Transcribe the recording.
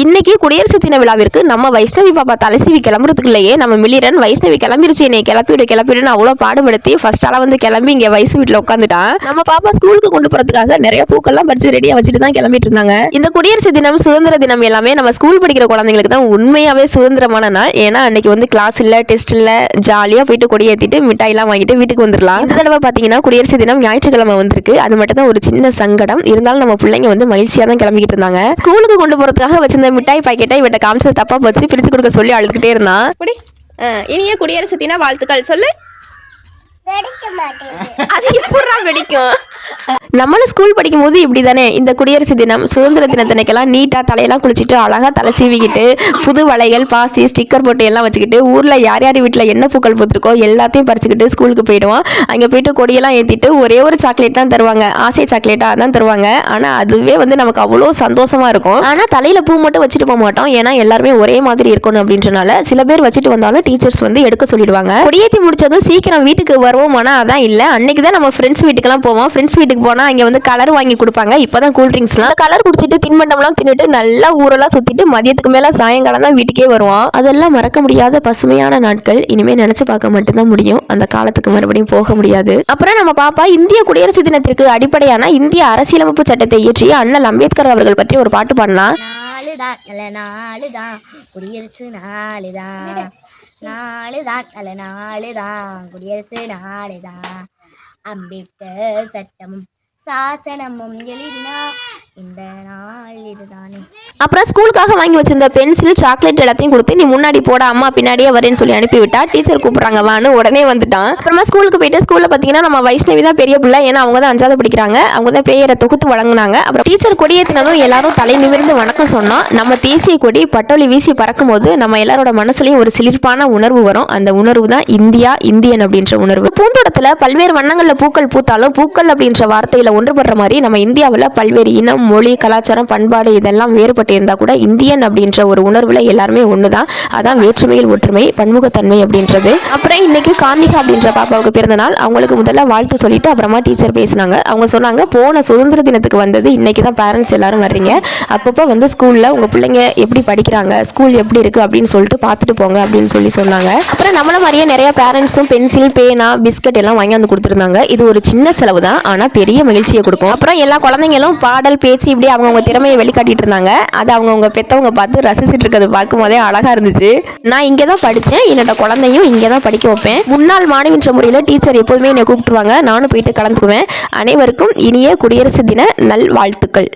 இன்னைக்கு குடியரசு தின விழாவிற்கு நம்ம வைஷ்ணவி பாப்பா தலைசீவி கிளம்புறதுக்குள்ளேயே நம்ம மிளிரன் வைஷ்ணவி கிளம்பிருச்சு, என்னை கிளப்பிடுன்னு அவ்வளோ பாடுபடுத்தி ஃபர்ஸ்ட் ஆளா வந்து கிளம்பி இங்க வயசு வீட்டில் உட்காந்துட்டான். நம்ம பாப்பா ஸ்கூலுக்கு கொண்டு போறதுக்காக நிறைய பூக்கெல்லாம் பறிச்சு ரெடியா வச்சுட்டு தான் கிளம்பிட்டு இருந்தாங்க. இந்த குடியரசு தினம் சுதந்திர தினம் எல்லாமே நம்ம ஸ்கூல் படிக்கிற குழந்தைங்களுக்கு தான் உண்மையாவே சுதந்திரமான நாள். ஏன்னா அன்னைக்கு வந்து கிளாஸ் இல்ல, டெஸ்ட் இல்ல, ஜாலியா போயிட்டு கொடியேற்றிட்டு மிட்டாய் எல்லாம் வாங்கிட்டு வீட்டுக்கு வந்துடலாம். இந்த தடவை பாத்தீங்கன்னா குடியரசு தினம் ஞாயிற்றுக்கிழமை வந்திருக்கு. அது மட்டும் தான் ஒரு சின்ன சங்கடம். இருந்தாலும் நம்ம பிள்ளைங்க வந்து மகிழ்ச்சியா தான் கிளம்பிக்கிட்டு இருந்தாங்க. ஸ்கூலுக்கு கொண்டு போறதுக்காக வச்சிருந்த மிட்டாய் பாக்கெட்டை இவட்ட காமிச்சது தப்பா போச்சு, பிரிச்சு கொடுக்க சொல்லி அழுதுகிட்டே இருந்தான். இனிய குடியரசு தின வாழ்த்துக்கள் சொல்லு. அது எப்படா வெடிக்கும்? நம்மளும் ஸ்கூல் படிக்கும் போது இப்படி தானே. இந்த குடியரசு தினம் சுதந்திர தினத்தினைக்கெல்லாம் நீட்டா தலையெல்லாம் குளிச்சுட்டு அழகா தலை சீவிக்கிட்டு புது வளையல், பாசி, ஸ்டிக்கர் போட்டு எல்லாம் வச்சுக்கிட்டு ஊர்ல யார் யார் வீட்டில் என்ன பூக்கள் பூத்திருக்கோ எல்லாத்தையும் பறிச்சுக்கிட்டு ஸ்கூலுக்கு போயிடுவோம். அங்கே போயிட்டு கொடியெல்லாம் ஏற்றிட்டு ஒரே ஒரு சாக்லேட் தான் தருவாங்க, ஆசை சாக்லேட்டாக தான் தருவாங்க. ஆனால் அதுவே வந்து நமக்கு அவ்வளோ சந்தோஷமா இருக்கும். ஆனால் தலையில பூ மட்டும் வச்சுட்டு போக மாட்டோம், ஏன்னா எல்லாருமே ஒரே மாதிரி இருக்கணும் அப்படின்றனால சில பேர் வச்சுட்டு வந்தாலும் டீச்சர்ஸ் வந்து எடுக்க சொல்லிடுவாங்க. கொடியேற்றி முடிச்சதும் சீக்கிரம் வீட்டுக்கு வருவோம். ஆனால் அதான் இல்லை, அன்னைக்கு தான் நம்ம ஃப்ரெண்ட்ஸ் வீட்டுக்கெல்லாம் போவோம். ஃப்ரெண்ட்ஸ் வீட்டுக்கு போனால் அங்கே வந்து கலர் வாங்கி கொடுப்பாங்க. இப்போதான் கூல் ட்ரிங்க்ஸ்லாம் கலர் குடிச்சிட்டு தின்பண்டம்லாம் தின்னுட்டு நல்லா ஊரெல்லாம் சுற்றிட்டு மதியத்துக்கு மேலே சாயங்காலம் தான் வீட்டுக்கே வருவோம். அதெல்லாம் மறக்க முடியாத பசுமையான நாட்கள். இனிமேல் நினச்சி பார்க்க மட்டும்தான் முடியும், அந்த காலத்துக்கு மறுபடியும் போக முடியாது. அப்புறம் நம்ம பாப்பா இந்திய குடியரசு தினத்திற்கு அடிப்படையான இந்திய அரசியலமைப்பு சட்டத்தை இயற்றிய அண்ணல் அம்பேத்கர் அவர்கள் பற்றி ஒரு பாட்டு பாடலாம். குடியரசு நாளுதான், நாளுதான் நல்ல நாளுதான், குடியரசு நாளுதான், அம்பேத்கர் சட்டமும் சாசனமும் எழுதினா இந்த நாள் இதுதானே. அப்புறம் ஸ்கூலுக்காக வாங்கி வச்சிருந்த பென்சில், சாக்லேட் எல்லாத்தையும் கொடுத்து நீ முன்னாடி போட, அம்மா பின்னாடியே வரேன்னு சொல்லி அனுப்பிவிட்டா. டீச்சர் கூப்பிட்றாங்க வான்னு உடனே வந்துட்டான். அப்புறமா ஸ்கூலுக்கு போயிட்டு ஸ்கூலில் பார்த்தீங்கன்னா நம்ம வைஷ்ணவி தான் பெரிய பிள்ளை, ஏன்னா அவங்க தான் 5வது படிக்கிறாங்க. அவங்க தான் பிரேயரை தொகுத்து வழங்கினாங்க. அப்புறம் டீச்சர் கொடியேற்றினதும் எல்லாரும் தலை நிமிர்ந்து வணக்கம் சொன்னோம். நம்ம தேசிய கொடி பட்டொலி வீசி பறக்கும் போது நம்ம எல்லாரோட மனசுலையும் ஒரு சிலிர்ப்பான உணர்வு வரும். அந்த உணர்வு தான் இந்தியா, இந்தியன் அப்படின்ற உணர்வு. பூந்தோட்டத்தில் பல்வேறு வண்ணங்களில் பூக்கள் பூத்தாலும் பூக்கள் அப்படின்ற வார்த்தையில ஒன்றுபடுற மாதிரி நம்ம இந்தியாவில் பல்வேறு இனம், மொழி, கலாச்சாரம், பண்பாடு இதெல்லாம் வேறுபட்டு இருந்தா கூட இந்தியன் அப்படின்ற ஒரு உணர்வுல எல்லாருமே ஒண்ணுதான். அதான் வேற்றுமையில் ஒற்றுமை, பன்முகத்தன்மை அப்படின்றது. அப்புறம் இன்னைக்கு கார்னிகா அப்படின்ற பாப்பாவுக்கு பிறந்த நாள். அவங்களுக்கு முதல்ல வாழ்த்து சொல்லிட்டு அப்புறமா டீச்சர் பேசினாங்க. அவங்க சொன்னாங்க, போன சுதந்திர தினத்துக்கு வந்தது இன்னைக்கு தான் பேரண்ட்ஸ் எல்லாரும் வர்றீங்க. அப்பப்போ வந்து ஸ்கூல்ல உங்க பிள்ளைங்க எப்படி படிக்கிறாங்க, ஸ்கூல் எப்படி இருக்கு அப்படின்னு சொல்லிட்டு பார்த்துட்டு போங்க அப்படின்னு சொல்லி சொன்னாங்க. அப்புறம் நம்மள மாதிரியே நிறைய பேரண்ட்ஸும் பென்சில், பேனா, பிஸ்கட் எல்லாம் வாங்கி வந்து கொடுத்துருந்தாங்க. இது ஒரு சின்ன செலவு தான், ஆனா பெரிய மகிழ்ச்சியை கொடுக்கும். அப்புறம் எல்லா குழந்தைங்களும் பாடல், பேச்சு இப்படி அவங்கவுங்க திறமையை வெளிக்காட்டிட்டு இருந்தாங்க. அது அவங்கவுங்க பெற்றவங்க பார்த்து ரசிச்சுட்டு இருக்கிறது பார்க்கும் போதே அழகா இருந்துச்சு. நான் இங்கே தான் படித்தேன், என்னோட குழந்தையும் இங்கே தான் படிக்க வைப்பேன். முன்னாள் மாணவின்ற முறையில் டீச்சர் எப்போதுமே என்னை கூப்பிட்டுருவாங்க, நானும் போயிட்டு கலந்துக்குவேன். அனைவருக்கும் இனிய குடியரசு தின நல் வாழ்த்துக்கள்.